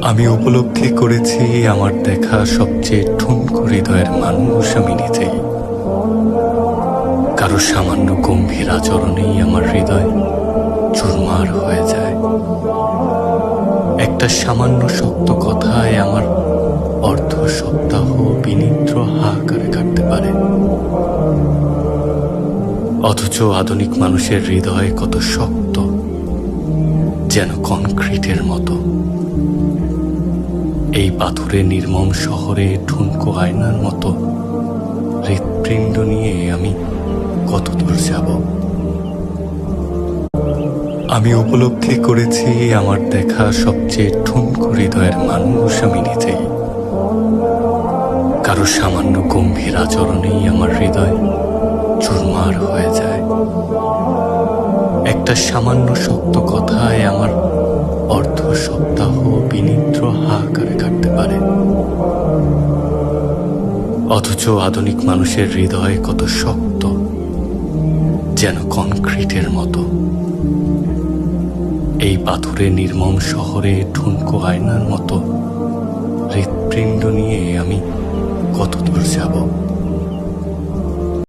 আমি উপলব্ধি করেছি আমার দেখা সবচেয়ে ঠুনকো হৃদয়ের মানুষ আমি নিজেই। কারো সামান্য গম্ভীর আচরণেই আমার হৃদয় চুরমার হয়ে যায়। একটা সামান্য শক্ত কথায় আমার অর্ধ সপ্তাহ বিনিদ্র হাহাকারে কাটতে পারে। অথচ আধুনিক মানুষের হৃদয় কত শক্ত, যেন কনক্রিটের মতো। এই পাথুরে নির্মম শহরে ঠুনকো আয়নার মতো হৃৎপিণ্ড নিয়ে আমি কত দূর যাব। আমি উপলব্ধি করেছি আমার দেখা সবচেয়ে ঠুনকো হৃদয়ের মানুষ আমি নিজেই। কারো সামান্য গম্ভীর আচরণেই আমার হৃদয় চুরমার হয়ে যায়। একটা সামান্য শক্ত কথায় আমার অর্ধ সপ্তাহ বিনিদ্র হাহাকারে কাটতে পারে। অথচ আধুনিক মানুষের হৃদয় কত শক্ত, যেন কনক্রিটের মতো। এই পাথুরে নির্মম শহরে ঠুনকো আয়নার মতো হৃৎপিণ্ড নিয়ে আমি কত দূর যাব।